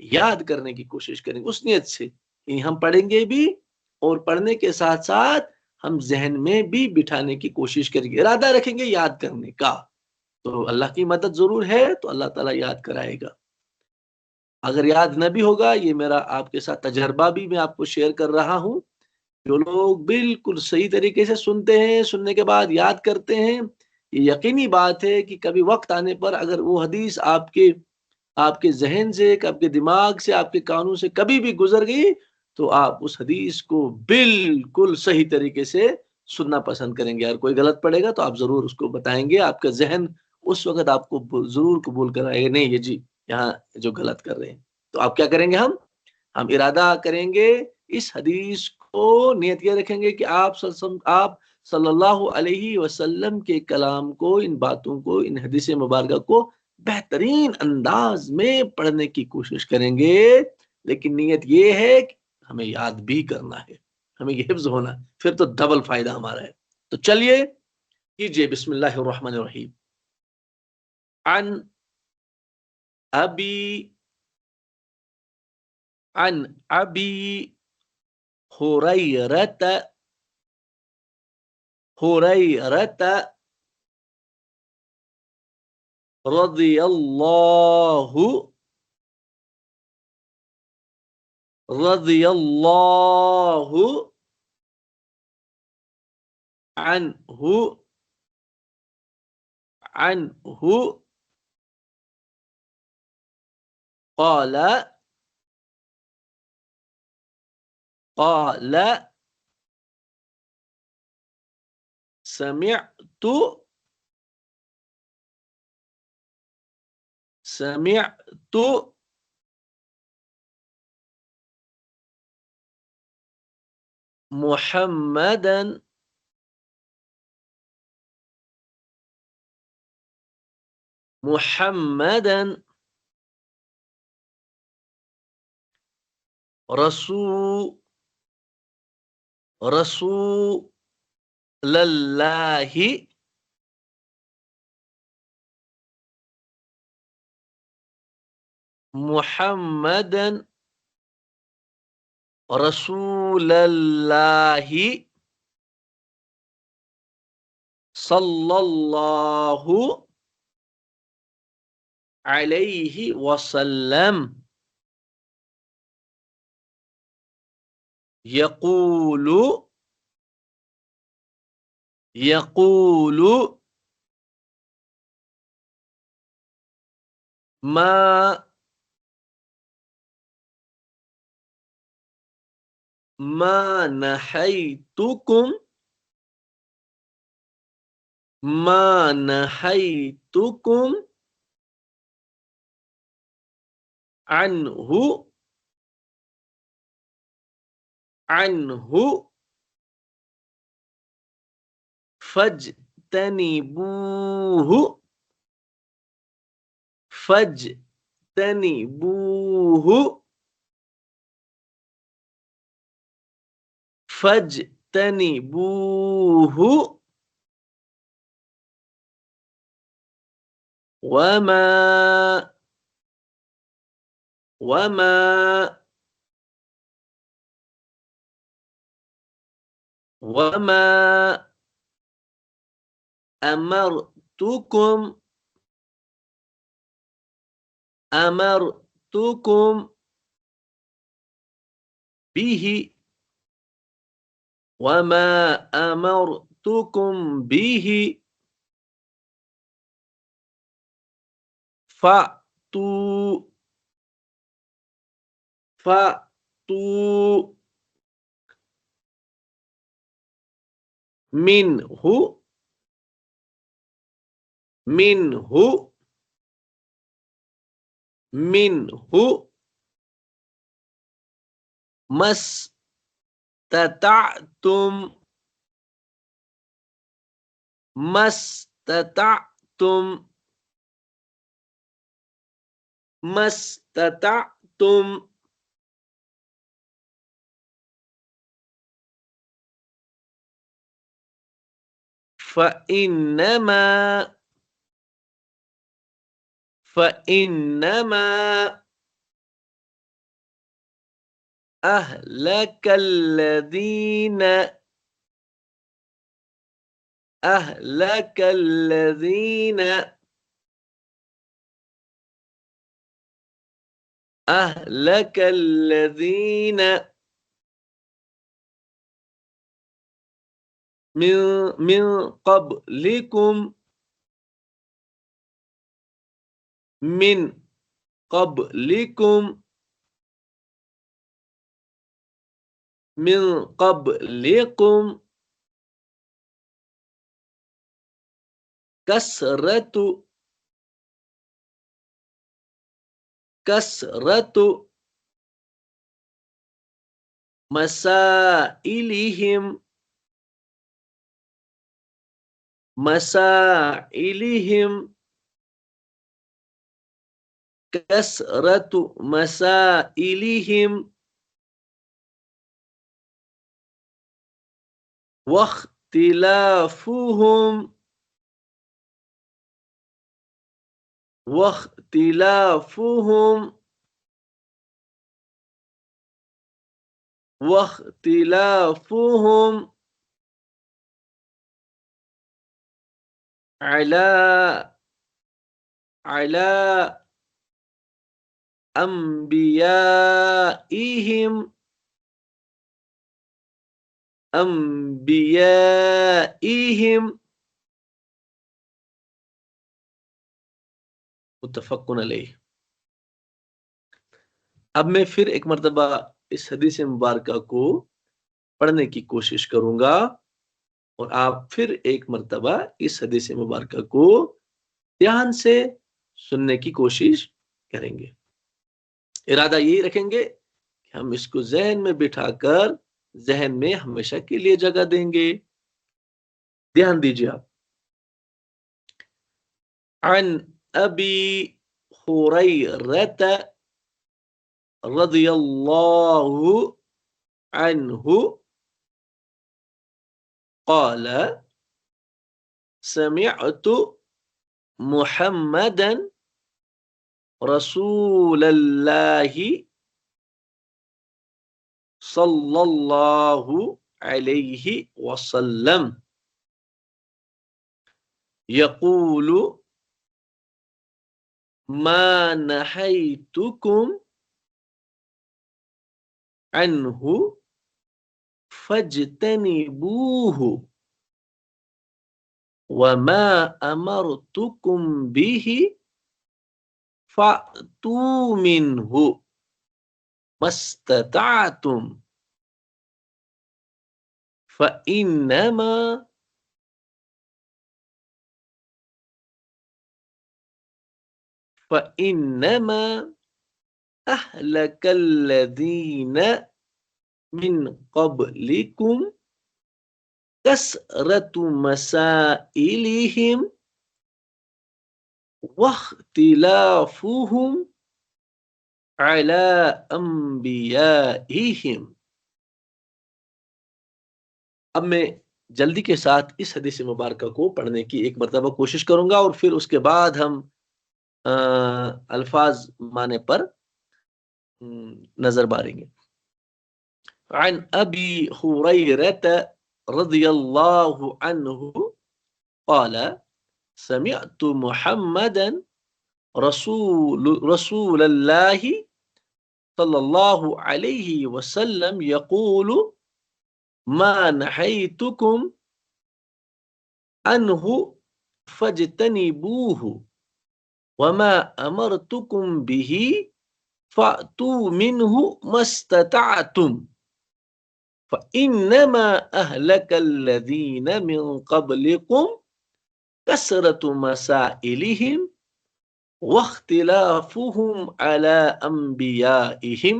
یاد کرنے کی کوشش کریں گے اس نیت سے کہ ہم پڑھیں گے بھی اور پڑھنے کے ساتھ ساتھ ہم ذہن میں بھی بٹھانے کی کوشش کریں گے، ارادہ رکھیں گے یاد کرنے کا، تو اللہ کی مدد ضرور ہے، تو اللہ تعالیٰ یاد کرائے گا۔ اگر یاد نہ بھی ہوگا، یہ میرا آپ کے ساتھ تجربہ بھی میں آپ کو شیئر کر رہا ہوں، جو لوگ بالکل صحیح طریقے سے سنتے ہیں، سننے کے بعد یاد کرتے ہیں، یہ یقینی بات ہے کہ کبھی وقت آنے پر اگر وہ حدیث آپ کے ذہن سے، آپ کے دماغ سے، آپ کے کانوں سے کبھی بھی گزر گئی تو آپ اس حدیث کو بالکل صحیح طریقے سے سننا پسند کریں گے۔ اگر کوئی غلط پڑے گا تو آپ ضرور اس کو بتائیں گے، آپ کا ذہن اس وقت آپ کو ضرور قبول کرائے گا، نہیں یہ جی یہاں جو غلط کر رہے ہیں، تو آپ کیا کریں گے؟ ہم ارادہ کریں گے، اس حدیث کو نیت یہ رکھیں گے کہ آپ صلی اللہ علیہ وسلم کے کلام کو، ان باتوں کو، ان حدیث مبارکہ کو بہترین انداز میں پڑھنے کی کوشش کریں گے، لیکن نیت یہ ہے کہ ہمیں یاد بھی کرنا ہے، ہمیں یہ حفظ ہونا ہے، پھر تو ڈبل فائدہ ہمارا ہے۔ تو چلیے کیجئے، بسم اللہ الرحمن الرحیم۔ عن ابی عن ابی ہریرۃ ہریرۃ رضی اللہ عنہ قال قال سمعت محمدا رسول اللہ محمدا رسول اللہ صلی اللہ علیہ وسلم یقول ما ما نہیتکم عنہ فاجتنبوہ فاجتنبوہ وما امرتکم به فَأْتُوا منه مَسْتَطَعْتُمْ فَإِنَّمَا أهلك الذين أهلك الذين أهلك الذين من قبلكم من قبلكم من قبلكم كثرة مسائلهم كثرة مسائلهم واختلافهم واختلافهم واختلافهم على أنبيائهم متفق علیہ۔ اب میں پھر ایک مرتبہ اس حدیث مبارکہ کو پڑھنے کی کوشش کروں گا اور آپ پھر ایک مرتبہ اس حدیث مبارکہ کو دھیان سے سننے کی کوشش کریں گے۔ ارادہ یہی رکھیں گے کہ ہم اس کو ذہن میں بٹھا کر ذہن میں ہمیشہ کے لیے جگہ دیں گے۔ دھیان دیجیے آپ۔ عن ابی ہریرہ رضی اللہ عنہ قال سمعت محمدا رسول اللہ صلی اللہ علیہ وسلم یقول ما نہیتکم عنہ فاجتنبوہ وما امرتکم به فأتوا منہ ما استطعتم فإنما أهلك الذين من قبلكم كثرة مسائلهم واختلافهم على أنبيائهم۔ اب میں جلدی کے ساتھ اس حدیث مبارکہ کو پڑھنے کی ایک مرتبہ کوشش کروں گا اور پھر اس کے بعد ہم الفاظ معنی پر نظر ماریں گے۔ عن ابی ہریرہ رضی اللہ عنہ قال سمعت محمدا رسول اللہ صلی اللہ علیہ وسلم یقول ما نہیتکم عنہ فاجتنبوہ وما امرتکم به فأتوا منہ ما استطعتم فإنما أهلك الذين من قبلكم كثرة مسائلهم واختلافهم على أنبيائهم۔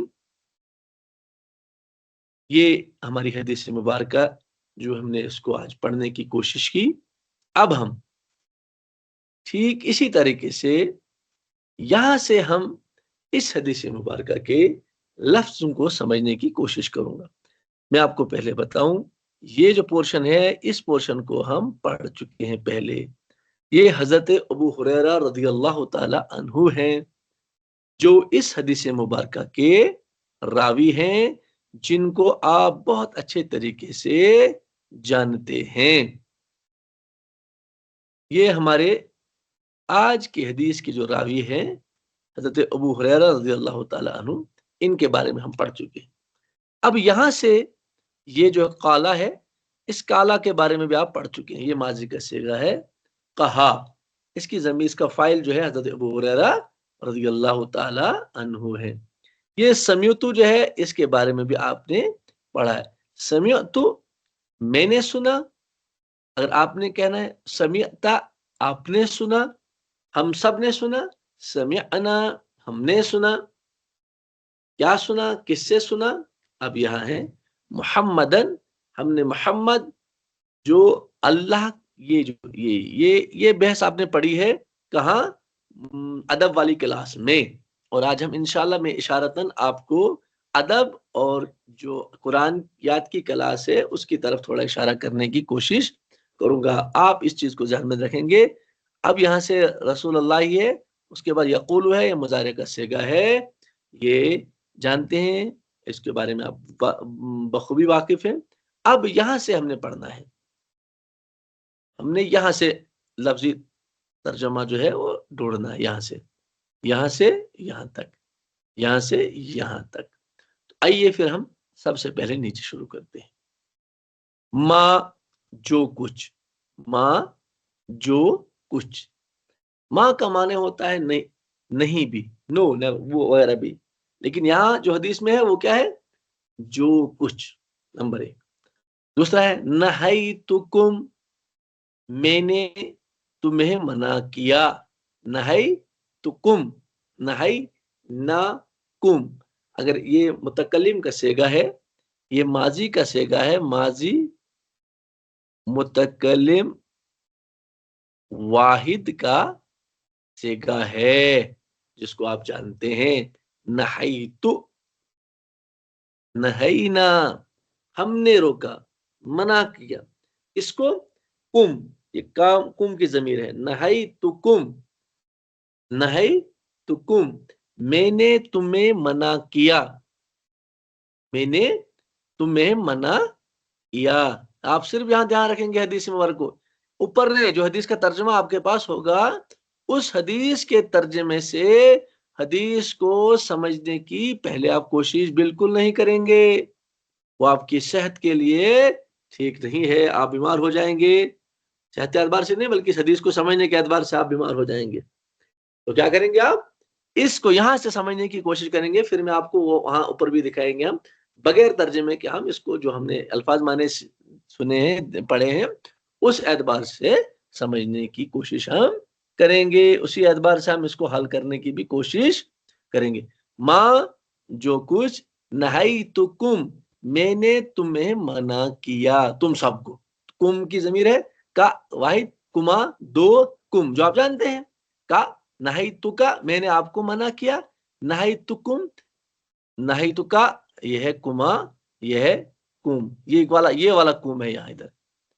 یہ ہماری حدیث مبارکہ جو ہم نے اس کو آج پڑھنے کی کوشش کی۔ اب ہم ٹھیک اسی طریقے سے یہاں سے ہم اس حدیث مبارکہ کے لفظوں کو سمجھنے کی کوشش کروں گا۔ میں آپ کو پہلے بتاؤں، یہ جو پورشن ہے اس پورشن کو ہم پڑھ چکے ہیں پہلے۔ یہ حضرت ابو ہریرہ رضی اللہ تعالی عنہ ہیں جو اس حدیث مبارکہ کے راوی ہیں، جن کو آپ بہت اچھے طریقے سے جانتے ہیں. یہ ہمارے آج کی حدیث کی جو راوی ہیں حضرت ابو ہریرہ رضی اللہ تعالی عنہ، ان کے بارے میں ہم پڑھ چکے ہیں. اب یہاں سے یہ جو قالا ہے، اس قالا کے بارے میں بھی آپ پڑھ چکے ہیں. یہ ماضی کا صیغہ ہے کہا. اس کی ضمیر، اس کا فاعل جو ہے حضرت ابو ہریرہ رضی اللہ تعالی عنہ ہے. یہ سمیعتو جو ہے، اس کے بارے میں بھی آپ نے پڑھا ہے. سمیعتو میں نے سنا. اگر آپ نے کہنا ہے سمیعتا آپ نے سنا، ہم سب نے سنا. سمعنا ہم نے سنا. کیا سنا؟ کس سے سنا؟ اب یہاں ہے محمدن، ہم نے محمد جو اللہ، یہ بحث آپ نے پڑھی ہے کہاں؟ ادب والی کلاس میں. اور آج ہم انشاءاللہ میں اشارتاً آپ کو ادب اور جو قرآن یاد کی کلاس ہے اس کی طرف تھوڑا اشارہ کرنے کی کوشش کروں گا. آپ اس چیز کو ذہن میں رکھیں گے. اب یہاں سے رسول اللہ ہی ہے، اس کے بعد یقول ہے، یہ مضارع کا صیغہ ہے، یہ جانتے ہیں، اس کے بارے میں آپ بخوبی واقف ہیں. اب یہاں سے ہم نے پڑھنا ہے، ہم نے یہاں سے لفظی ترجمہ جو ہے وہ ڈھونڈنا ہے. یہاں سے یہاں تک، یہاں سے یہاں تک. آئیے پھر ہم سب سے پہلے نیچے شروع کرتے ہیں. ماں جو کچھ، ماں جو کچھ. ماں کا معنی ہوتا ہے نہیں، نہیں بھی، نو، وہ وغیرہ بھی. لیکن یہاں جو حدیث میں ہے وہ کیا ہے؟ جو کچھ، نمبر 1. دوسرا ہے نہیتکم، میں نے تمہیں منع کیا. نہیتکم، نہی نہ کم. اگر یہ متکلم کا صیغہ ہے، یہ ماضی کا صیغہ ہے، ماضی متکلم واحد کا صیغہ ہے، جس کو آپ جانتے ہیں نہیتو، نہینا ہم نے روکا، منع کیا. اس کو کم، یہ کام کم کی ضمیر ہے. نہیتکم، نہیتکم میں نے تمہیں منع کیا، میں نے تمہیں منع کیا. آپ صرف یہاں دھیان رکھیں گے حدیث مبارک کو. اوپر نے جو حدیث کا ترجمہ آپ کے پاس ہوگا، اس حدیث کے ترجمے سے حدیث کو سمجھنے کی پہلے آپ کوشش بالکل نہیں کریں گے. وہ آپ کی صحت کے لیے ٹھیک نہیں ہے، آپ بیمار ہو جائیں گے. صحت کے اعتبار سے نہیں، بلکہ اس حدیث کو سمجھنے کے اعتبار سے آپ بیمار ہو جائیں گے. تو کیا کریں گے آپ؟ اس کو یہاں سے سمجھنے کی کوشش کریں گے. پھر میں آپ کو وہ وہاں اوپر بھی دکھائیں گے ہم بغیر ترجمے کے. ہم اس کو جو ہم نے الفاظ معنی سنے ہیں، پڑھے ہیں، اس اعتبار سے سمجھنے کی کوشش ہم کریں گے. اسی اعتبار سے ہم اس کو حل کرنے کی بھی کوشش کریں گے. ماں جو کچھ نہیتکم میں نے تمہیں منع کیا، تم سب کو. کم کی ضمیر ہے کا واحد، کما دو، کم جو آپ جانتے ہیں. کا نہیتکا میں نے آپ کو منع کیا، نہیتکم، نہیتکا یہ ہے کما، یہ ہے کم، یہ والا کم ہے یہاں. ادھر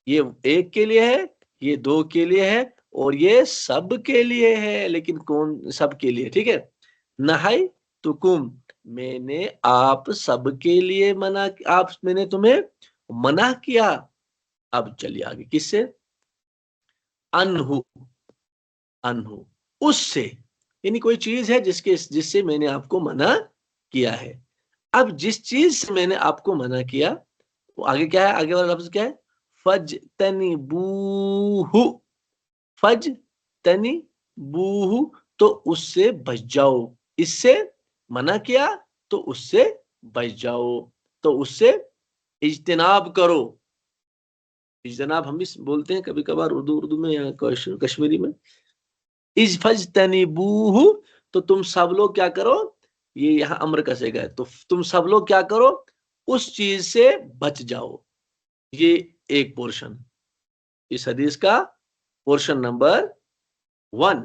یہ ایک کے لیے ہے، یہ دو کے لیے ہے، اور یہ سب کے لیے ہے. لیکن کون سب کے لیے؟ ٹھیک ہے. نہیتکم میں نے آپ سب کے لیے منع، میں نے تمہیں منع کیا. اب چلیے آگے، کس سے؟ انہو، انہو اس سے، یعنی کوئی چیز ہے جس سے میں نے آپ کو منع کیا ہے. اب جس چیز سے میں نے آپ کو منع کیا، وہ آگے کیا ہے؟ آگے والا لفظ کیا ہے؟ فجتنبوہ، فجتنبوہ تو اس سے بچ جاؤ. اس سے منع کیا تو اس سے بچ جاؤ، تو اس سے اجتناب کرو. اجتناب ہم بھی بولتے ہیں کبھی کبھار اردو میں یا کشمیری میں. فجتنبوہ تو تم سب لوگ کیا کرو، یہ یہاں امر کا صیغہ ہے، تو تم سب لوگ کیا کرو، اس چیز سے بچ جاؤ. یہ ایک پورشن اس حدیث کا، پورشن نمبر 1.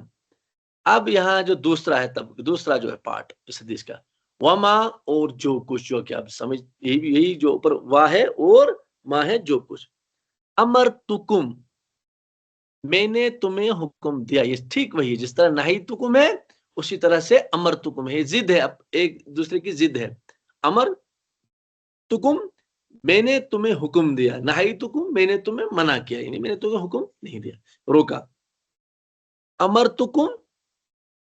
اب یہاں جو دوسرا ہے، تب دوسرا جو ہے پارٹ اس حدیث کا، وما اور جو کچھ، جو کہ آپ سمجھ، یہی جو اوپر وا ہے اور ما ہے، جو کچھ. امرتکم میں نے تمہیں حکم دیا. یہ ٹھیک وہی جس طرح نہیتکم ہے، اسی طرح سے امرتکم ہے. ضد ہے، ایک دوسرے کی ضد ہے. امر امرتکم میں نے تمہیں حکم دیا، نہیتکم میں نے تمہیں منع کیا، یعنی میں نے تمہیں حکم نہیں دیا، روکا. امرتکم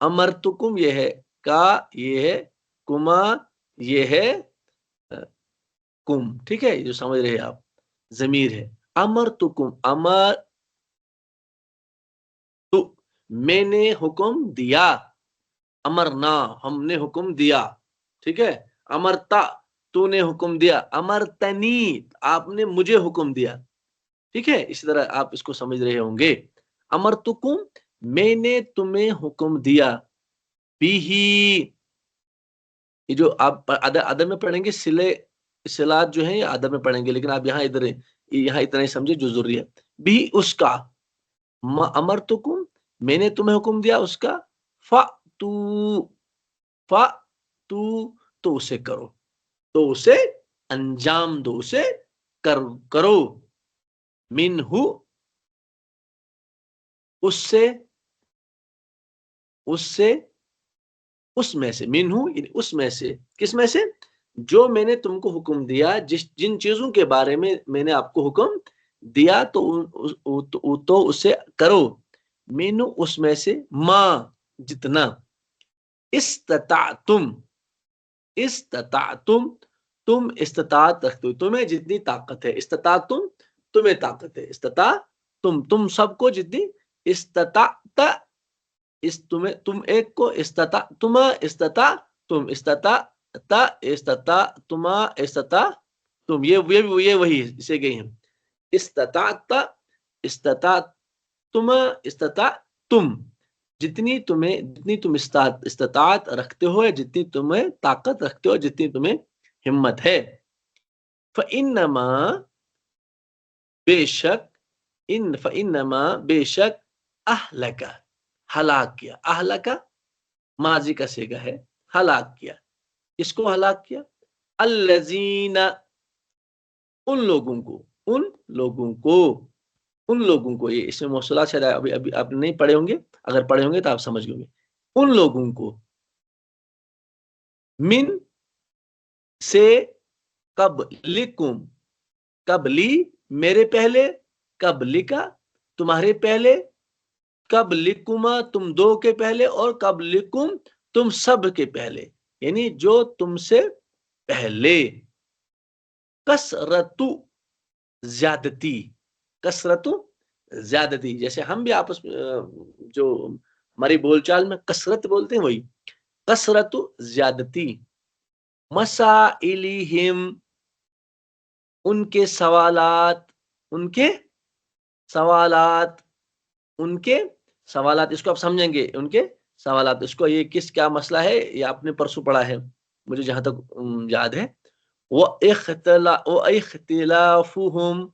امرتکم یہ ہے کا، یہ ہے کما، یہ ہے کم، ٹھیک ہے، جو سمجھ رہے آپ ضمیر ہے. امرتکم امر تو میں نے حکم دیا، امرنا ہم نے حکم دیا، ٹھیک ہے. امرتا تو نے حکم دیا، امرتنی آپ نے مجھے حکم دیا، ٹھیک ہے. اسی طرح آپ اس کو سمجھ رہے ہوں گے. امرتکم میں نے تمہیں حکم دیا، بھی یہ جو آپ ادب میں پڑھیں گے صلات جو ہیں یہ ادب میں پڑھیں گے، لیکن آپ یہاں اتنا ہی سمجھے جو ضروری ہے. بھی اس کا، امرتکم میں نے تمہیں حکم دیا اس کا، تو اسے کرو، تو اسے انجام دو، اسے کرو. منہ اس میں سے، منہ یعنی اس میں سے، کس میں سے؟ جو میں نے تم کو حکم دیا، جن چیزوں کے بارے میں میں نے آپ کو حکم دیا تو اسے کرو. مینو اس میں سے، ماں جتنا، استطعتم تم استطاعت رکھتے ہو، تمہیں جتنی طاقت ہے. استطعتم تمہیں طاقت ہے، تم سب کو جتنی استطاعت، تم ایک کو تم یہ وہی سے گئی ہیں. تم جتنی تم استطاعت رکھتے ہو، جتنی تمہیں طاقت رکھتے ہو، جتنی تمہیں ہمت ہے. فَإِنَّمَا بے شک اہلک ہلاک کیا، اہلک ماضی کا صیغہ ہے، ہلاک کیا. اس کو ہلاک کیا؟ الذین ان لوگوں کو یہ اس میں موصولات شاید ابھی آپ نہیں پڑھے ہوں گے، اگر پڑھے ہوں گے تو آپ سمجھ گئے. ان لوگوں کو، من سے، قبلی میرے پہلے، قبلکا تمہارے پہلے، قبلکما تم دو کے پہلے، اور قبلکم تم سب کے پہلے، یعنی جو تم سے پہلے. کثرت زیادتی، جیسے ہم بھی آپس میں جو ہماری بول چال میں کثرت بولتے ہیں وہی کثرت زیادتی. مسائلہم ان کے سوالات، اس کو آپ سمجھیں گے، ان کے سوالات، اس کو یہ کیا مسئلہ ہے یہ آپ نے پرسوں پڑھا ہے مجھے جہاں تک یاد ہے. وہ اختلافہم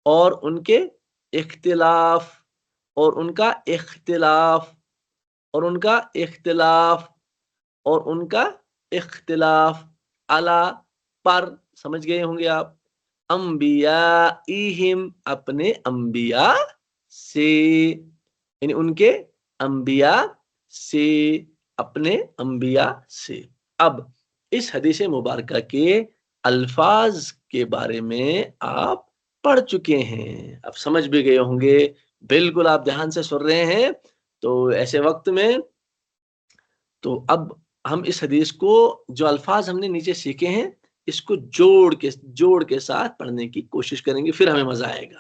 اور ان کے اختلاف، اور ان کا اختلاف علی پر، سمجھ گئے ہوں گے آپ، انبیائہم اپنے انبیاء سے، یعنی ان کے انبیاء سے، اپنے انبیاء سے. اب اس حدیث مبارکہ کے الفاظ کے بارے میں آپ پڑھ چکے ہیں، اب سمجھ بھی گئے ہوں گے. بالکل آپ دھیان سے سن رہے ہیں. تو ایسے وقت میں تو اب ہم اس حدیث کو جو الفاظ ہم نے نیچے سیکھے ہیں اس کو جوڑ کے ساتھ پڑھنے کی کوشش کریں گے، پھر ہمیں مزہ آئے گا.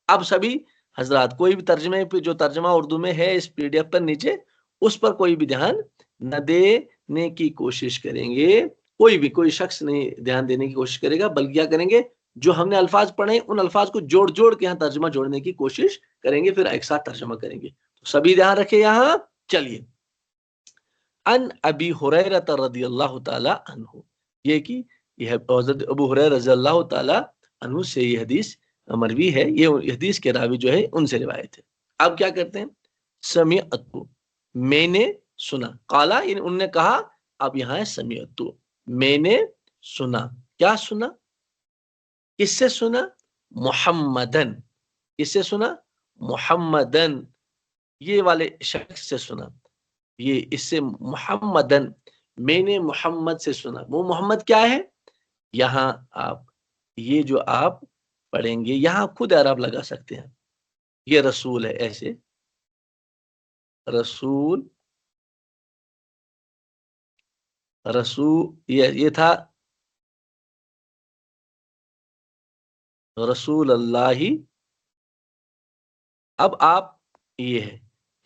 اب سبھی حضرات کوئی بھی ترجمے پہ، جو ترجمہ اردو میں ہے اس پی ڈی ایف پر نیچے، اس پر کوئی بھی دھیان نہ دینے کی کوشش کریں گے. کوئی شخص نہیں دھیان دینے کی کوشش کرے گا، بلکہ کیا کریں گے، جو ہم نے الفاظ پڑھے ان الفاظ کو جوڑ کے یہاں ترجمہ جوڑنے کی کوشش کریں گے، پھر ایک ساتھ ترجمہ کریں گے. تو سبھی دھیان رکھے یہاں. چلیے. ان ابی ہریرہ رضی اللہ تعالی عنہ، یہ حضرت ابو ہریرہ رضی اللہ تعالی عنہ سے یہ حدیث مروی ہے. یہ حدیث کے راوی جو ہے ان سے روایت ہے. اب کیا کرتے ہیں، سمعت میں نے سنا، قالا یعنی ان نے کہا. اب یہاں ہے سمعت میں نے سنا. کیا سنا؟ کس سے سنا؟ محمدن. کس سے سنا؟ محمدن، یہ والے شخص سے سنا. یہ اس سے محمدن، میں نے محمد سے سنا. وہ محمد کیا ہے؟ یہاں آپ یہ جو آپ پڑھیں گے یہاں خود اعراب لگا سکتے ہیں. یہ رسول ہے ایسے رسول یہ تھا رسول اللہ. اب آپ یہ ہے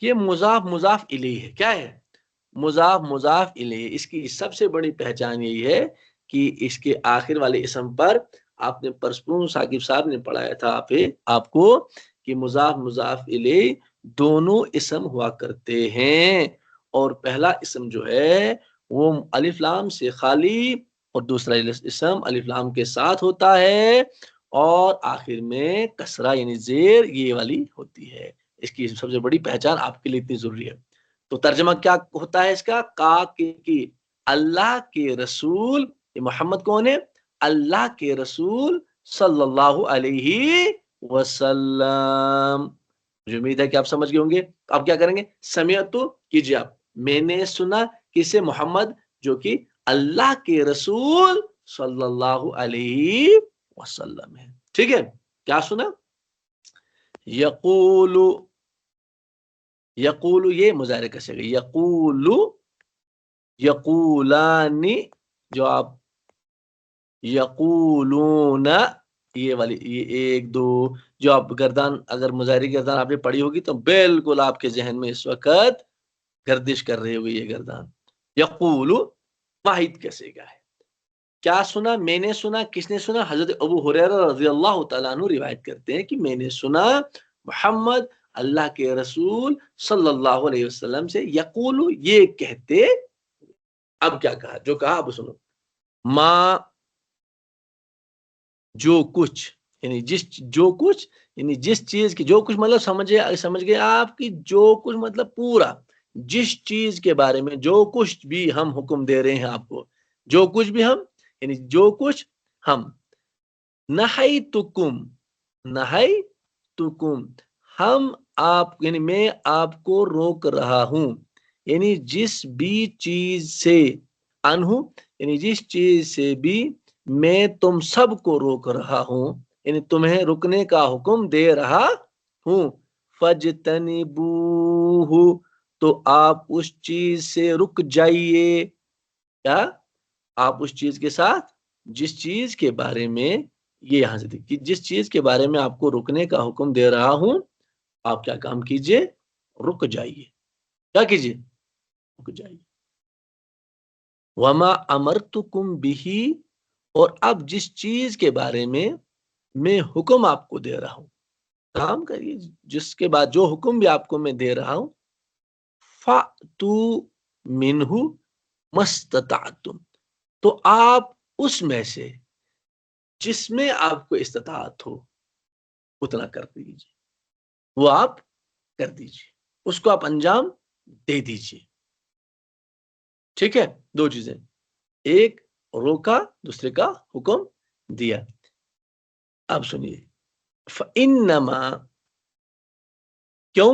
یہ مضاف مضاف الیہ ہے. کیا ہے؟ مضاف مضاف الیہ. اس کی سب سے بڑی پہچان یہی ہے کہ اس کے آخر والے اسم پر آپ نے پرسپون ثاقب صاحب نے پڑھایا تھا آپ کو کہ مضاف مضاف الیہ دونوں اسم ہوا کرتے ہیں. اور پہلا اسم جو ہے وہ الف لام سے خالی اور دوسرا اسم الف لام کے ساتھ ہوتا ہے اور آخر میں کسرہ یعنی زیر یہ والی ہوتی ہے. اس کی سب سے بڑی پہچان آپ کے لیے اتنی ضروری ہے. تو ترجمہ کیا ہوتا ہے اس کا؟ کی اللہ کے رسول. یہ محمد کون ہے؟ اللہ کے رسول صلی اللہ علیہ وسلم. مجھے امید ہے کہ آپ سمجھ گئے ہوں گے. آپ کیا کریں گے؟ سمیعت کیجیے آپ. میں نے سنا کسے؟ محمد جو کہ اللہ کے رسول صلی اللہ علیہ وسلم ہے. ٹھیک ہے. کیا سنا؟ یقول یقول یہ مظاہرے کا صیغہ یقول یقولانی جو آپ یقولون یہ والی یہ ایک دو جو آپ گردان اگر مظاہری گردان آپ نے پڑھی ہوگی تو بالکل آپ کے ذہن میں اس وقت گردش کر رہی ہوگی یہ گردان. یقول واحد کا صیغہ ہے. کیا سنا؟ میں نے سنا. کس نے سنا؟ حضرت ابو ہریرہ رضی اللہ تعالیٰ عنہ روایت کرتے ہیں کہ میں نے سنا محمد اللہ کے رسول صلی اللہ علیہ وسلم سے یقول یہ کہتے. اب کیا کہا؟ جو کہا اب سنو. ماں جو کچھ یعنی جس چیز کی جو کچھ مطلب سمجھ گئے آپ کی جو کچھ مطلب پورا جس چیز کے بارے میں جو کچھ بھی ہم حکم دے رہے ہیں آپ کو جو کچھ بھی ہم یعنی جو کچھ ہم نہیتکم ہم آپ یعنی میں آپ کو روک رہا ہوں یعنی جس بھی چیز سے انہو یعنی جس چیز سے بھی میں تم سب کو روک رہا ہوں یعنی تمہیں رکنے کا حکم دے رہا ہوں. فجتنبوہ تو آپ اس چیز سے رک جائیے. کیا؟ آپ اس چیز کے ساتھ جس چیز کے بارے میں یہ یہاں سے کہ جس چیز کے بارے میں آپ کو رکنے کا حکم دے رہا ہوں آپ کیا کام کیجئے؟ رک جائیے. کیا کیجئے؟ رک جائیے. وما امرتکم بہ اور اب جس چیز کے بارے میں حکم آپ کو دے رہا ہوں کام کریے. جس کے بعد جو حکم بھی آپ کو میں دے رہا ہوں فَأْتُوا مِنْهُ مَسْتَطَعْتُمْ تو آپ اس میں سے جس میں آپ کو استطاعت ہو اتنا کر دیجیے. وہ آپ کر دیجیے. اس کو آپ انجام دے دیجیے. ٹھیک ہے. دو چیزیں ایک روکا دوسرے کا حکم دیا. اب سنیے فَإِنَّمَا کیوں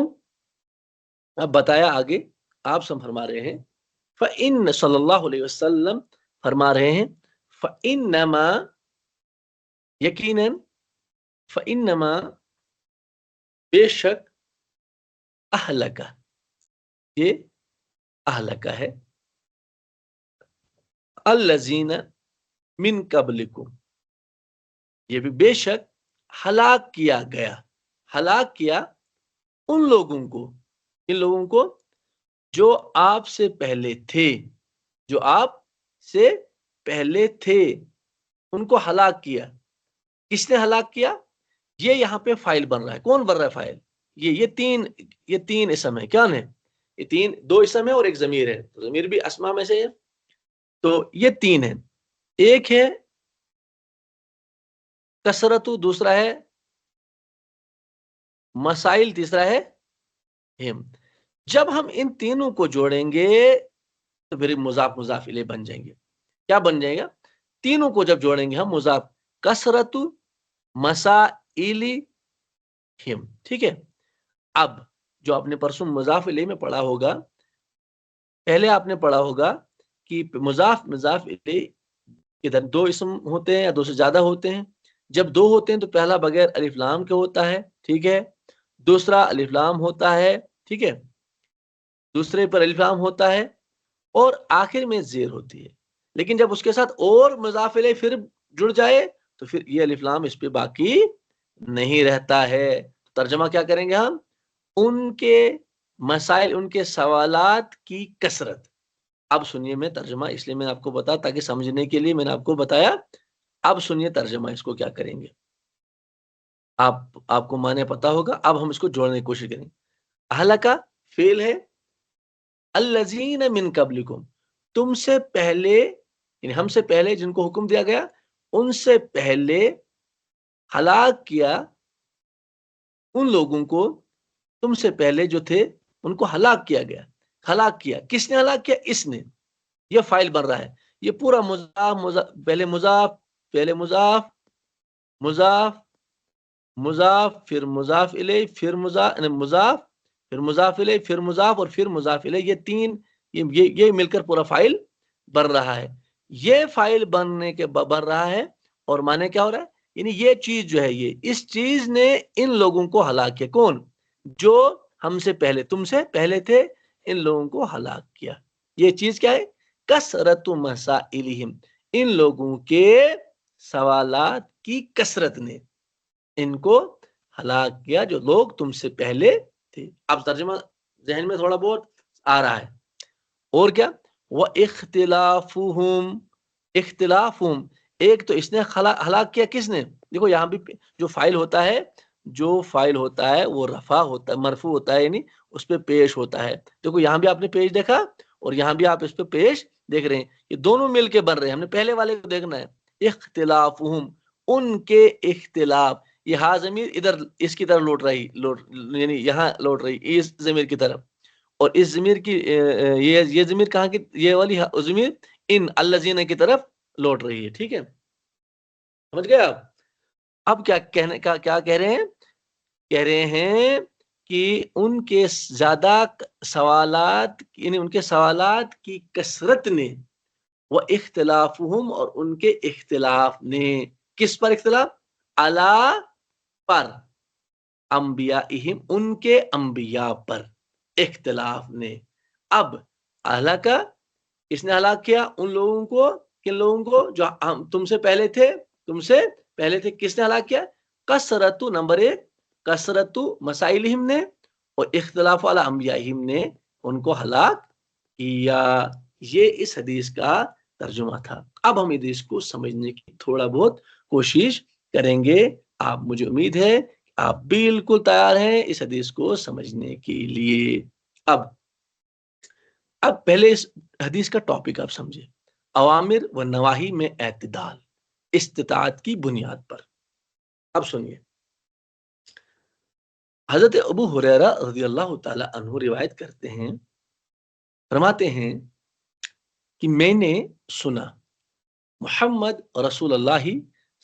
اب بتایا آگے آپ سب فرما رہے ہیں فَإِنَّ صلی اللہ علیہ وسلم فرما رہے ہیں فَإِنَّمَا یقیناً فَإِنَّمَا بے شک اہلکا یہ اہلکا ہے الذین من قبلکم یہ بھی بے شک ہلاک کیا گیا ہلاک کیا ان لوگوں کو جو آپ سے پہلے تھے جو آپ سے پہلے تھے ان کو ہلاک کیا. کس نے ہلاک کیا؟ یہ یہاں پہ فائل بن رہا ہے. کون بن رہا ہے فائل؟ یہ تین اسم ہے. کیا ہے؟ یہ تین دو اسم ہے اور ایک ضمیر ہے. ضمیر بھی اسماء میں سے ہے تو یہ تین ہے. ایک ہے کثرت دوسرا ہے مسائل تیسرا ہے ہم. جب ہم ان تینوں کو جوڑیں گے تو پھر مضاف مضاف الیہ بن جائیں گے. کیا بن جائے گا؟ تینوں کو جب جوڑیں گے ہم مضاف کثرت مسائل ہم. ٹھیک ہے. اب جو آپ نے پرسوں مضاف الیہ میں پڑھا ہوگا پہلے آپ نے پڑھا ہوگا کہ مضاف مضاف الیہ ادھر دو اسم ہوتے ہیں یا دو سے زیادہ ہوتے ہیں. جب دو ہوتے ہیں تو پہلا بغیر الف لام کے ہوتا ہے، ٹھیک ہے، دوسرا الف لام ہوتا ہے، ٹھیک ہے، دوسرے پر الف لام ہوتا ہے اور آخر میں زیر ہوتی ہے. لیکن جب اس کے ساتھ اور مضاف الیہ پھر جڑ جائے تو پھر یہ الف لام اس پہ باقی نہیں رہتا ہے. ترجمہ کیا کریں گے ہم؟ ان کے مسائل، ان کے سوالات کی کثرت. اب سنیے، میں ترجمہ اس لیے میں نے آپ کو بتا تاکہ سمجھنے کے لیے میں نے آپ کو بتایا. اب سنیے ترجمہ، اس کو کیا کریں گے آپ کو معنی پتا ہوگا. اب ہم اس کو جوڑنے کی کوشش کریں. اہلکا فعل ہے، الذین من قبلکم تم سے پہلے، یعنی ہم سے پہلے جن کو حکم دیا گیا ان سے پہلے ہلاک کیا ان لوگوں کو، تم سے پہلے جو تھے ان کو ہلاک کیا گیا. ہلاک کیا کس نے؟ ہلاک کیا اس نے. یہ فائل بن رہا ہے. یہ پورا مضاف پہلے مضاف مضاف مضاف پھر مضاف الیہ پھر مضاف پھر مضاف الیہ پھر مضاف اور پھر مضاف الیہ. یہ تین یہ مل کر پورا فائل بن رہا ہے. یہ فائل بن رہا ہے اور معنی کیا ہو رہا ہے؟ یعنی یہ چیز جو ہے، یہ اس چیز نے ان لوگوں کو ہلاک کیا. کون؟ جو ہم سے پہلے، تم سے پہلے تھے، ان لوگوں کو ہلاک کیا. یہ چیز کیا ہے؟ کثرت مسائلہم، ان لوگوں کے سوالات کی کثرت نے ان کو ہلاک کیا جو لوگ تم سے پہلے تھے. اب ترجمہ ذہن میں تھوڑا بہت آ رہا ہے. اور کیا؟ وَإِخْتِلَافُهُمْ، اختلافہم، ایک تو اس نے ہلاک کیا. کس نے؟ دیکھو یہاں بھی جو فائل ہوتا ہے وہ رفع ہوتا ہے، مرفوع ہوتا ہے، یعنی اس پہ پیش ہوتا ہے. دیکھو یہاں بھی آپ نے پیش دیکھا اور یہاں بھی آپ اس پہ پیش دیکھ رہے ہیں. یہ دونوں مل کے بن رہے ہیں. ہم نے پہلے والے کو دیکھنا ہے. اختلافہم، ان کے اختلاف. یہ ہا ضمیر ادھر اس کی طرف لوٹ یعنی یہاں لوٹ رہی اس ضمیر کی طرف، اور اس ضمیر کی یہ ضمیر کہاں کی؟ یہ والی ضمیر ان الذین کی طرف لوٹ رہی ہے. ٹھیک ہے، سمجھ گئے آپ؟ اب کیا کہہ رہے ہیں؟ کہہ رہے ہیں کہ ان کے زیادہ سوالات، یعنی ان کے سوالات کی کثرت نے، وہ اختلافہم، اور ان کے اختلاف نے. کس پر اختلاف؟ علی پر، انبیائہم، ان کے انبیاء پر اختلاف نے. اب اہلکا، اس نے ہلاک کیا ان لوگوں کو. کن لوگوں کو؟ جو تم سے پہلے تھے. تم سے پہلے تھے. کس نے ہلاک کیا؟ کثرت، نمبر ایک کثرت مسائلہم نے، اور اختلاف علی انبیائہم نے ان کو ہلاک کیا. یہ اس حدیث کا ترجمہ تھا. اب ہم حدیث کو سمجھنے کی تھوڑا بہت کوشش کریں گے. آپ، مجھے امید ہے آپ بالکل تیار ہیں اس حدیث کو سمجھنے کے لیے. اب پہلے اس حدیث کا ٹاپک آپ سمجھیں. اوامر و نواہی میں اعتدال، استطاعت کی بنیاد پر. اب سنیے، حضرت ابو ہریرہ رضی اللہ تعالی عنہ روایت کرتے ہیں، فرماتے ہیں کہ میں نے سنا محمد رسول اللہ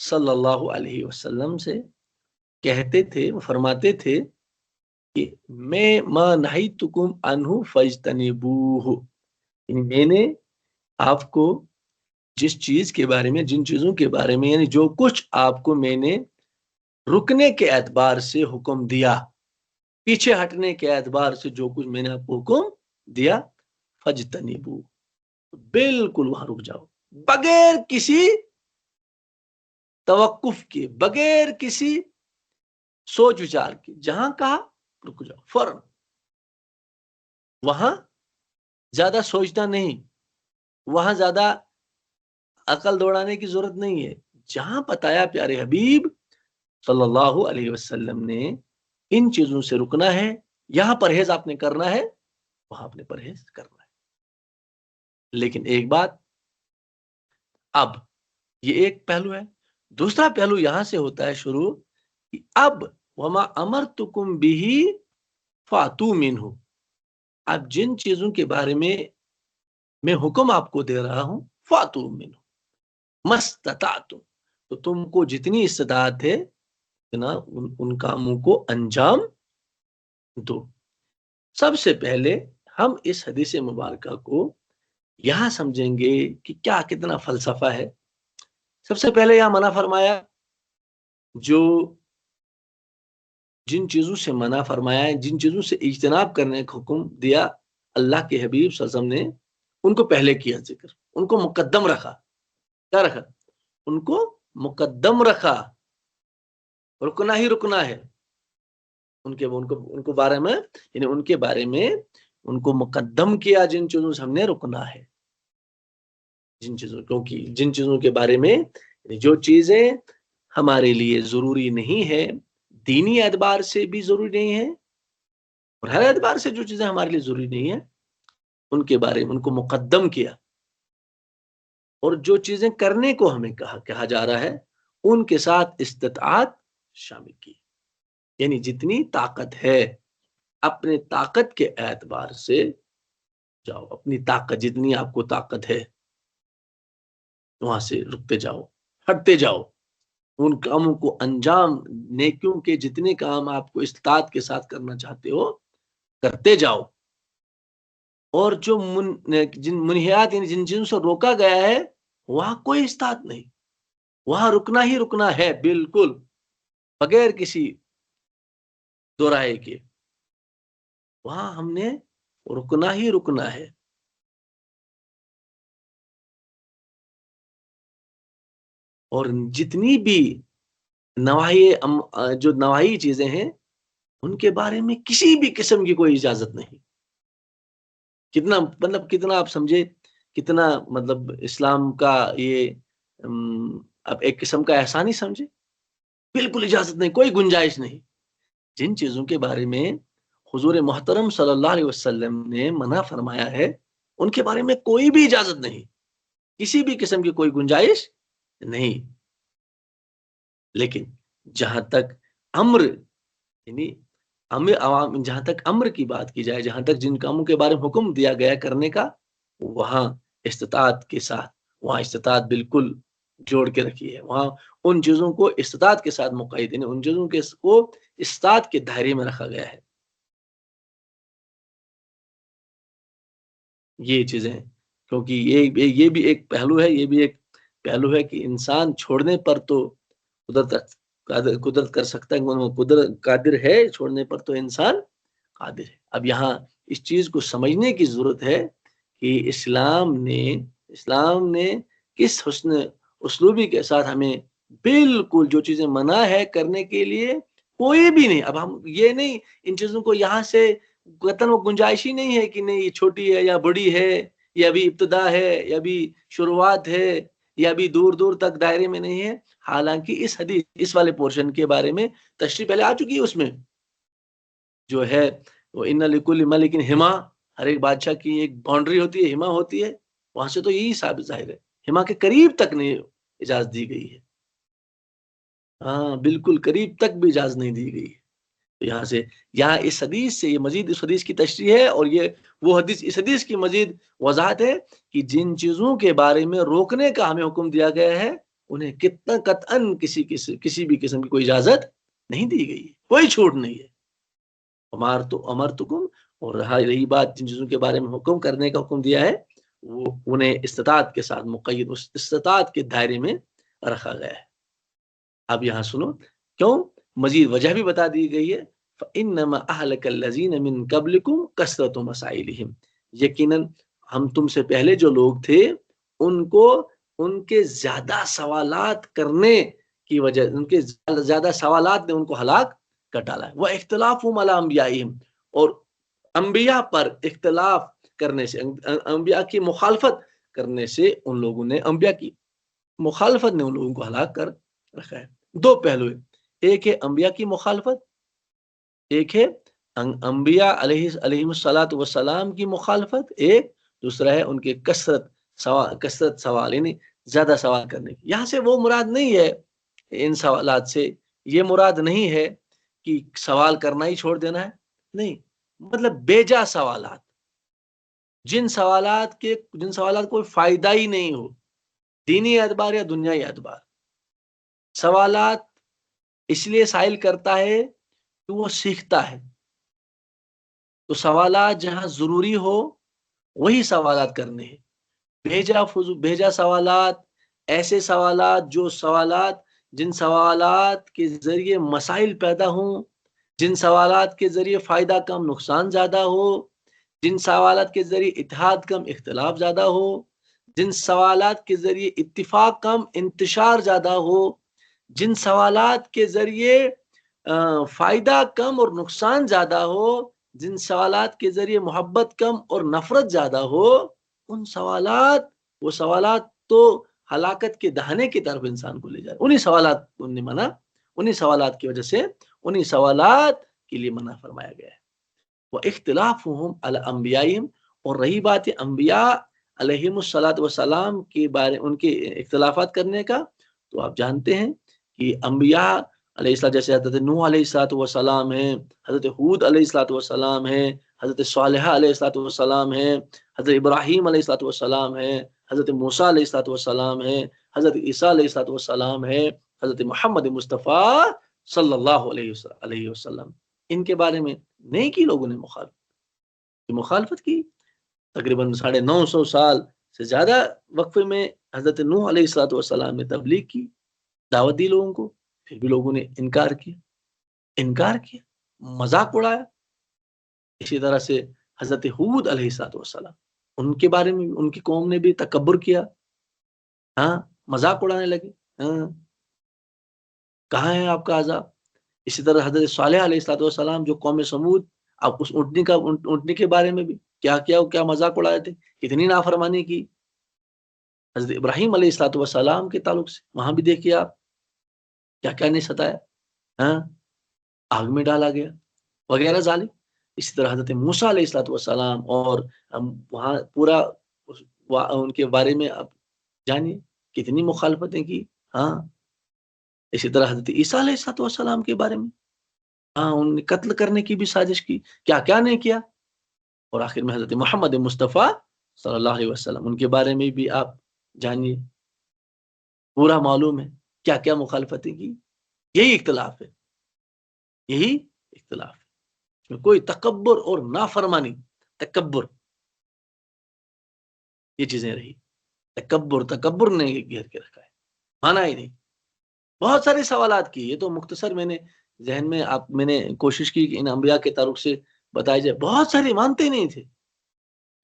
صلی اللہ علیہ وسلم سے کہتے تھے، وہ فرماتے تھے کہ میں ما نہیتکم عنہ فاجتنبوہ، یعنی میں نے آپ کو جس چیز کے بارے میں، جن چیزوں کے بارے میں، یعنی جو کچھ آپ کو میں نے رکنے کے اعتبار سے حکم دیا، پیچھے ہٹنے کے اعتبار سے جو کچھ میں نے آپ کو حکم دیا، فاجتنبوہ، بالکل وہاں رک جاؤ، بغیر کسی توقف کے، بغیر کسی سوچ وچار کے. جہاں کہا رک جاؤ فوراً، وہاں زیادہ سوچنا نہیں، وہاں زیادہ عقل دوڑانے کی ضرورت نہیں ہے. جہاں بتایا پیارے حبیب صلی اللہ علیہ وسلم نے ان چیزوں سے رکنا ہے، یہاں پرہیز آپ نے کرنا ہے، وہاں آپ نے پرہیز کرنا ہے. لیکن ایک بات، اب یہ ایک پہلو ہے. دوسرا پہلو یہاں سے ہوتا ہے شروع، کہ اب وما امرتکم بہ فاتوا منہ، اب جن چیزوں کے بارے میں حکم آپ کو دے رہا ہوں، فاتوا منہ مستطعتم، تو تم کو جتنی استطاعت ہے ان کاموں کو انجام دو. سب سے پہلے ہم اس حدیث مبارکہ کو یہاں سمجھیں گے کہ کیا کتنا فلسفہ ہے سب سے پہلے یہاں منع فرمایا، جو جن چیزوں سے منع فرمایا ہے، جن چیزوں سے اجتناب کرنے کا حکم دیا اللہ کے حبیب صلی اللہ علیہ وسلم نے، ان کو پہلے کیا ذکر، ان کو مقدم رکھا. کیا رکھا؟ ان کو مقدم رکھا. رکنا ہی رکنا ہے ان کو بارے میں، یعنی ان کے بارے میں ان کو مقدم کیا، جن چیزوں سے ہم نے رکنا ہے. کیونکہ جن چیزوں کے بارے میں، جو چیزیں ہمارے لیے ضروری نہیں ہے، دینی اعتبار سے بھی ضروری نہیں ہے، اور ہر اعتبار سے جو چیزیں ہمارے لیے ضروری نہیں ہے، ان کے بارے میں ان کو مقدم کیا. اور جو چیزیں کرنے کو ہمیں کہا جا رہا ہے، ان کے ساتھ استطاعت شامل کی. یعنی جتنی طاقت ہے، اپنے طاقت کے اعتبار سے جاؤ. اپنی طاقت، جتنی آپ کو طاقت ہے، وہاں سے رکتے جاؤ، ہٹتے جاؤ. ان کاموں کو انجام، نیکیوں کے جتنے کام آپ کو استطاعت کے ساتھ کرنا چاہتے ہو، کرتے جاؤ. اور جو جن منہیات، یعنی جن چیزوں سے روکا گیا ہے، وہاں کوئی استطاعت نہیں، وہاں رکنا ہی رکنا ہے، بالکل بغیر کسی دو رائے کے. وہاں ہم نے رکنا ہی رکنا ہے. اور جتنی بھی جو نواحی چیزیں ہیں، ان کے بارے میں کسی بھی قسم کی کوئی اجازت نہیں. کتنا آپ سمجھے، کتنا اسلام کا یہ اب ایک قسم کا احسان ہی سمجھے. بالکل اجازت نہیں، کوئی گنجائش نہیں. جن چیزوں کے بارے میں حضور محترم صلی اللہ علیہ وسلم نے منع فرمایا ہے، ان کے بارے میں کوئی بھی اجازت نہیں، کسی بھی قسم کی کوئی گنجائش نہیں. لیکن جہاں تک امر، یعنی عوام، جہاں تک امر کی بات کی جائے، جہاں تک جن کاموں کے بارے میں حکم دیا گیا کرنے کا، وہاں استطاعت کے ساتھ، وہاں استطاعت بالکل جوڑ کے رکھی ہے. وہاں ان چیزوں کو استطاعت کے ساتھ مقید، یعنی ان چیزوں کو استطاعت کے دائرے میں رکھا گیا ہے. یہ چیزیں، کیونکہ یہ بھی ایک پہلو ہے، یہ بھی ایک پہلو ہے کہ انسان چھوڑنے پر تو قدرت کر سکتا ہے، قدرت قادر ہے، چھوڑنے پر تو انسان قادر ہے. اب یہاں اس چیز کو سمجھنے کی ضرورت ہے کہ اسلام نے کس حسن اسلوبی کے ساتھ ہمیں بالکل جو چیزیں منع ہے کرنے کے لیے، کوئی بھی نہیں. اب ہم یہ نہیں، ان چیزوں کو یہاں سے قطعاً وہ گنجائش ہی نہیں ہے کہ نہیں یہ چھوٹی ہے یا بڑی ہے، یا ابھی ابتدا ہے، یا ابھی شروعات ہے، یا ابھی دور دور تک دائرے میں نہیں ہے. حالانکہ اس حدیث، اس والے پورشن کے بارے میں تشریح پہلے آ چکی ہے. اس میں جو ہے وہ ان لکل ملک حما، ہر ایک بادشاہ کی ایک باؤنڈری ہوتی ہے، حما ہوتی ہے. وہاں سے تو یہی ثابت ظاہر ہے، حما کے قریب تک نہیں اجازت دی گئی ہے. ہاں بالکل قریب تک بھی اجازت نہیں دی گئی. یہاں اس حدیث سے، یہ مزید اس حدیث کی تشریح ہے، اور یہ وہ حدیث، اس حدیث کی مزید وضاحت ہے کہ جن چیزوں کے بارے میں روکنے کا ہمیں حکم دیا گیا ہے، انہیں کتنا قطعاً کسی بھی قسم کی کوئی اجازت نہیں دی گئی، کوئی چھوٹ نہیں ہے. امرتکم، اور رہی بات جن چیزوں کے بارے میں حکم کرنے کا حکم دیا ہے، وہ انہیں استطاعت کے ساتھ مقید، اس استطاعت کے دائرے میں رکھا گیا ہے. اب یہاں سنو، کیوں مزید وجہ بھی بتا دی گئی ہے. فَإِنَّمَا أَهْلَكَ الَّذِينَ مِن قَبْلِكُمْ كَثْرَةُ مَسَائِلِهِمْ، یقیناً ہم تم سے پہلے جو لوگ تھے، ان کے زیادہ سوالات کرنے کی وجہ، ان کے زیادہ سوالات نے ان کو ہلاک کر ڈالا ہے. وَاخْتِلَافُهُمْ عَلَىٰ أَنْبِيَائِهِمْ، اور انبیاء پر اختلاف کرنے سے، انبیاء کی مخالفت کرنے سے، ان لوگوں نے، انبیاء کی مخالفت نے ان لوگوں کو ہلاک کر رکھا ہے. دو پہلو ہے، ایک ہے انبیاء کی مخالفت، ایک ہے انبیاء علیہ الصلاۃ والسلام کی مخالفت، ایک دوسرا ہے ان کے کثرت سوال، یعنی زیادہ سوال کرنے کی. یہاں سے وہ مراد نہیں ہے، ان سوالات سے یہ مراد نہیں ہے کہ سوال کرنا ہی چھوڑ دینا ہے، نہیں، مطلب بیجا سوالات، جن سوالات کو فائدہ ہی نہیں ہو، دینی اعتبار یا دنیائی اعتبار. سوالات اس لیے سائل کرتا ہے کہ وہ سیکھتا ہے. تو سوالات جہاں ضروری ہو وہی سوالات کرنے ہیں. بھیجا سوالات ایسے سوالات جن سوالات کے ذریعے مسائل پیدا ہوں، جن سوالات کے ذریعے فائدہ کم نقصان زیادہ ہو، جن سوالات کے ذریعے اتحاد کم اختلاف زیادہ ہو، جن سوالات کے ذریعے اتفاق کم انتشار زیادہ ہو، جن سوالات کے ذریعے فائدہ کم اور نقصان زیادہ ہو، جن سوالات کے ذریعے محبت کم اور نفرت زیادہ ہو، وہ سوالات تو ہلاکت کے دہانے کی طرف انسان کو لے جائے. انہی سوالات نے منع، انہی سوالات کی وجہ سے انہی سوالات کے لیے منع فرمایا گیا ہے. وہ اختلافہم علی انبیائہم، اور رہی بات ہے انبیاء علیہم الصلاۃ والسلام کے بارے ان کے اختلافات کرنے کا، تو آپ جانتے ہیں کہ انبیاء علیہ السلام جیسے حضرت نوح علیہ الصلاۃ والسلام ہیں، حضرت ہود علیہ الصلاۃ والسلام ہیں، حضرت صالحہ علیہ الصلاۃ والسلام ہیں، حضرت ابراہیم علیہ الصلاۃ والسلام ہیں، حضرت موسیٰ علیہ الصلاۃ والسلام ہیں، حضرت عیسیٰ علیہ الصلاۃ والسلام ہیں، حضرت محمد مصطفیٰ صلی اللہ علیہ وسلم. ان کے بارے میں نہیں کی لوگوں نے مخالفت کی. تقریباً 950 سال سے زیادہ وقفے میں حضرت نوح علیہ الصلاۃ والسلام نے تبلیغ کی، دعوت دی لوگوں کو، پھر بھی لوگوں نے انکار کیا، مذاق اڑایا. اسی طرح سے حضرت ہود علیہ الصلاۃ والسلام، ان کے بارے میں ان کی قوم نے بھی تکبر کیا، مذاق اڑانے لگے، کہاں ہے آپ کا عذاب. اسی طرح حضرت صالح علیہ الصلاۃ والسلام جو قوم سمود، اب اس اونٹنی کے بارے میں بھی کیا مذاق اڑائے تھے، کتنی نافرمانی کی. حضرت ابراہیم علیہ الصلاۃ والسلام کے تعلق سے وہاں بھی دیکھیے آپ کیا نہیں ستایا، آگ میں ڈالا گیا وغیرہ ظالم. اسی طرح حضرت موسیٰ علیہ الصلاۃ والسلام، اور وہاں پورا ان کے بارے میں آپ جانیے کتنی مخالفتیں کی. اسی طرح حضرت عیسیٰ علیہ الصلاۃ والسلام کے بارے میں ان نے قتل کرنے کی بھی سازش کی، کیا نہیں کیا. اور آخر میں حضرت محمد مصطفیٰ صلی اللہ علیہ وسلم، ان کے بارے میں بھی آپ جانیے، پورا معلوم ہے کیا مخالفتیں کی. یہی اختلاف ہے، اس میں کوئی تکبر اور نافرمانی، تکبر یہ چیزیں رہی. تکبر نے گھیر کے رکھا ہے، مانا ہی نہیں. بہت سارے سوالات کی، یہ تو مختصر میں نے ذہن میں نے کوشش کی کہ ان انبیاء کے تعلق سے بتایا جائے. بہت سارے مانتے نہیں تھے،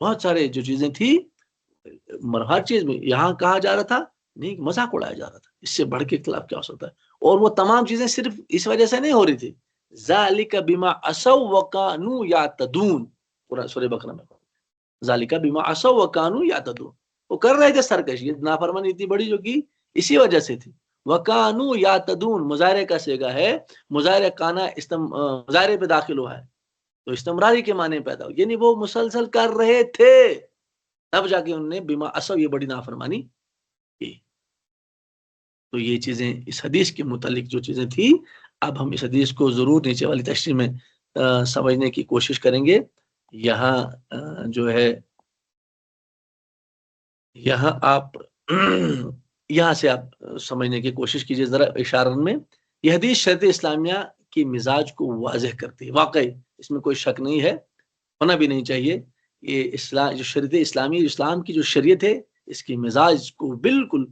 بہت سارے جو چیزیں تھی، ہر چیز میں یہاں کہا جا رہا تھا نہیں، مذاق اڑایا جا رہا تھا. اس سے بڑھ کے اختلاف کیا ہو سکتا ہے؟ اور وہ تمام چیزیں صرف اس وجہ سے نہیں ہو رہی تھی. ذالک بما عصوا وکانوا یعتدون، سورہ بقرہ میں ذالک بما عصوا وکانوا یعتدون، وہ کر رہے تھے سرکشی، یہ نافرمانی اتنی بڑی جو کی اسی وجہ سے تھی. وکانوا یعتدون مضارع کا صیغہ ہے، مضارع کانا مضارع پہ داخل ہوا ہے تو استمراری کے معنی پیدا ہو، یعنی وہ مسلسل کر رہے تھے، تب جا کے انہوں نے بما عصوا یہ بڑی نافرمانی کی. تو یہ چیزیں اس حدیث کے متعلق جو چیزیں تھی، اب ہم اس حدیث کو ضرور نیچے والی تشریح میں سمجھنے کی کوشش کریں گے. یہاں جو ہے یہاں سے آپ سمجھنے کی کوشش کیجئے ذرا اشارن میں. یہ حدیث شریعت اسلامیہ کی مزاج کو واضح کرتی ہے، واقعی اس میں کوئی شک نہیں ہے، ہونا بھی نہیں چاہیے. یہ اسلام جو شریعت اسلامی، اسلام کی جو شریعت ہے، اس کی مزاج کو بالکل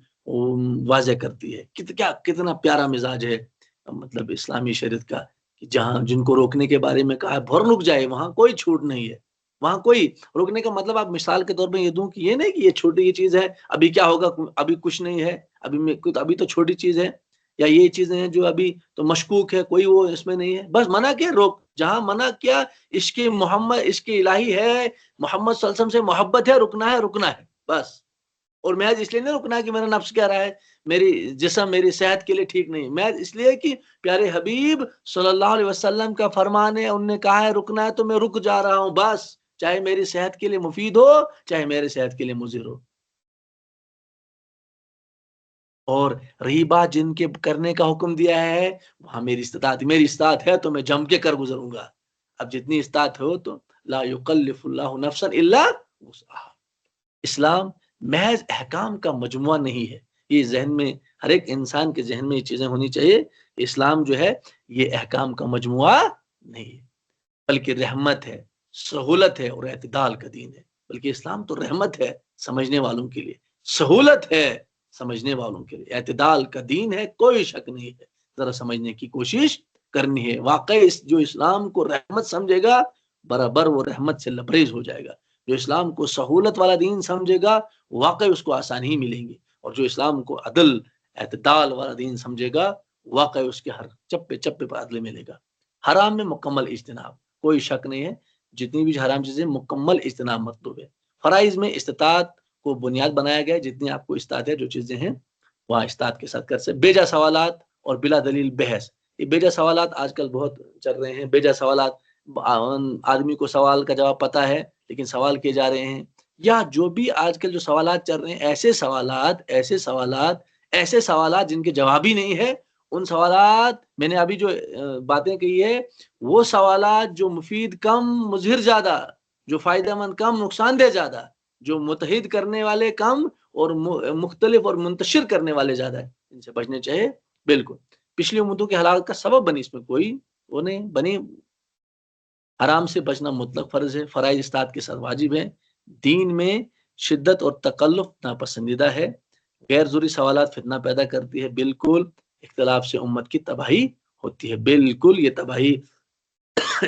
واضح کرتی ہے. کتنا پیارا مزاج ہے مطلب اسلامی شریعت کا، کہ جہاں جن کو روکنے کے بارے میں کہا بھر رک جائے، وہاں کوئی چھوٹ نہیں ہے. وہاں کوئی روکنے کا مطلب آپ مثال کے طور پہ یہ دوں کہ یہ نہیں کہ یہ چھوٹی یہ چیز ہے، ابھی کیا ہوگا، ابھی کچھ نہیں ہے، ابھی تو چھوٹی چیز ہے، یا یہ چیزیں ہیں جو ابھی تو مشکوک ہے، کوئی وہ اس میں نہیں ہے. بس منع کیا، روک. جہاں منع کیا عشق محمد، عشق الہی ہے، محمد صلی اللہ علیہ وسلم سے محبت ہے، رکنا ہے بس. اور محض اس لیے نہیں رکنا کہ میرا نفس کہہ رہا ہے، میری جسم میری صحت کے لیے ٹھیک نہیں، محض اس لیے کہ پیارے حبیب صلی اللہ علیہ وسلم کا فرمان ہے، انہوں نے کہا ہے رکنا ہے تو میں رک جا رہا ہوں بس، چاہے میری صحت کے لیے مفید ہو، چاہے میری صحت کے لیے مضر ہو. اور رہی بات جن کے کرنے کا حکم دیا ہے، وہاں میری استطاعت ہے تو میں جم کے کر گزروں گا. اب جتنی استطاعت ہو تو لا یکلف اللہ نفسا الا وسعها. اسلام محض احکام کا مجموعہ نہیں ہے، یہ ذہن میں ہر ایک انسان کے ذہن میں یہ چیزیں ہونی چاہیے. اسلام جو ہے یہ احکام کا مجموعہ نہیں ہے، بلکہ رحمت ہے، سہولت ہے اور اعتدال کا دین ہے. بلکہ اسلام تو رحمت ہے سمجھنے والوں کے لیے، سہولت ہے سمجھنے والوں کے لیے اعتدال کا دین ہے، کوئی شک نہیں ہے، ذرا سمجھنے کی کوشش کرنی ہے۔ واقعی جو اسلام کو رحمت سمجھے گا برابر وہ رحمت سے لبریز ہو جائے گا، جو اسلام کو سہولت والا دین سمجھے گا واقعی اس کو آسانی ہی ملیں گی، اور جو اسلام کو عدل اعتدال والا دین سمجھے گا واقعی اس کے ہر چپے چپے پر عدل ملے گا۔ حرام میں مکمل اجتناب، کوئی شک نہیں ہے، جتنی بھی حرام چیزیں مکمل اجتناب مطلوب ہے۔ فرائض میں استطاعت کو بنیاد بنایا گیا، جتنی آپ کو استطاعت ہے جو چیزیں ہیں وہاں استطاعت کے ساتھ کر سے بیجا سوالات اور بلا دلیل بحث، یہ بیجا سوالات آج کل بہت چل رہے ہیں، بیجا سوالات، آدمی کو سوال کا جواب پتا ہے لیکن سوال کیے جا رہے ہیں، یا جو بھی آج کل جو سوالات چل رہے ہیں ایسے سوالات جن کے جواب ہی نہیں ہے، ان سوالات میں نے ابھی جو باتیں کہی ہے وہ سوالات جو مفید کم مضر زیادہ، جو فائدہ مند کم نقصان دہ زیادہ، جو متحد کرنے والے کم اور مختلف اور منتشر کرنے والے زیادہ ہیں، ان سے بچنے چاہیے۔ بالکل پچھلی امتوں کی ہلاکت کا سبب بنی، اس میں کوئی وہ نہیں بنی۔ حرام سے بچنا مطلق فرض ہے، فرائض استطاعت کے ساتھ واجب ہے، دین میں شدت اور تکلف ناپسندیدہ ہے، غیر ضروری سوالات فتنہ پیدا کرتی ہے، بالکل اختلاف سے امت کی تباہی ہوتی ہے، بالکل یہ تباہی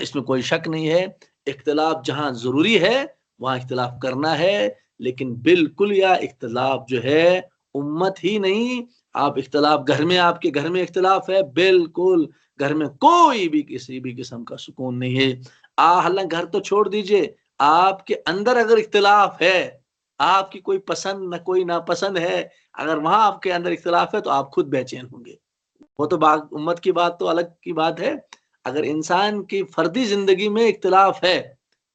اس میں کوئی شک نہیں ہے۔ اختلاف جہاں ضروری ہے وہاں اختلاف کرنا ہے، لیکن بالکل یا اختلاف جو ہے امت ہی نہیں، آپ اختلاف گھر میں، آپ کے گھر میں اختلاف ہے، بالکل گھر میں کوئی بھی کسی بھی قسم کا سکون نہیں ہے۔ حالانکہ گھر تو چھوڑ دیجئے، آپ کے اندر اگر اختلاف ہے، آپ کی کوئی پسند نہ کوئی ناپسند ہے، اگر وہاں آپ کے اندر اختلاف ہے تو آپ خود بے چین ہوں گے۔ وہ تو امت کی بات تو الگ کی بات ہے، اگر انسان کی فردی زندگی میں اختلاف ہے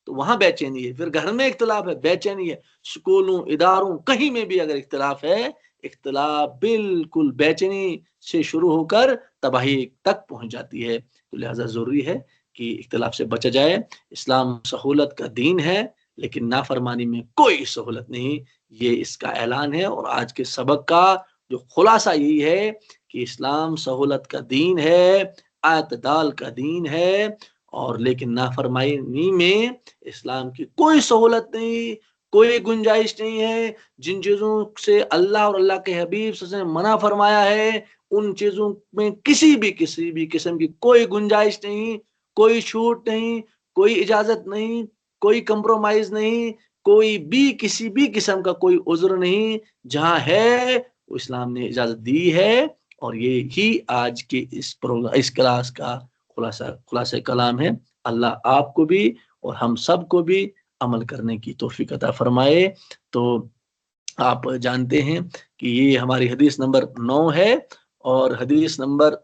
تو وہاں بے چینی ہے، پھر گھر میں اختلاف ہے بے چینی ہے، سکولوں اداروں کہیں میں بھی اگر اختلاف ہے، اختلاف بالکل بے چینی سے شروع ہو کر تباہی تک پہنچ جاتی ہے۔ تو لہذا ضروری ہے کہ اختلاف سے بچا جائے۔ اسلام سہولت کا دین ہے لیکن نافرمانی میں کوئی سہولت نہیں، یہ اس کا اعلان ہے۔ اور آج کے سبق کا جو خلاصہ یہی ہے کہ اسلام سہولت کا دین ہے، اعتدال کا دین ہے، اور لیکن نافرمانی میں اسلام کی کوئی سہولت نہیں، کوئی گنجائش نہیں ہے۔ جن چیزوں سے اللہ اور اللہ کے حبیب صلی اللہ علیہ وسلم نے منع فرمایا ہے ان چیزوں میں کسی بھی قسم کی کوئی گنجائش نہیں، کوئی چھوٹ نہیں، کوئی اجازت نہیں، کوئی کمپرومائز نہیں، کوئی بھی کسی بھی قسم کا کوئی عذر نہیں، جہاں ہے وہ اسلام نے اجازت دی ہے۔ اور یہ ہی آج کے اس کلاس کا خلاصہ کلام ہے۔ اللہ آپ کو بھی اور ہم سب کو بھی عمل کرنے کی توفیق عطا فرمائے۔ تو آپ جانتے ہیں کہ یہ ہماری حدیث نمبر 9 ہے، اور حدیث نمبر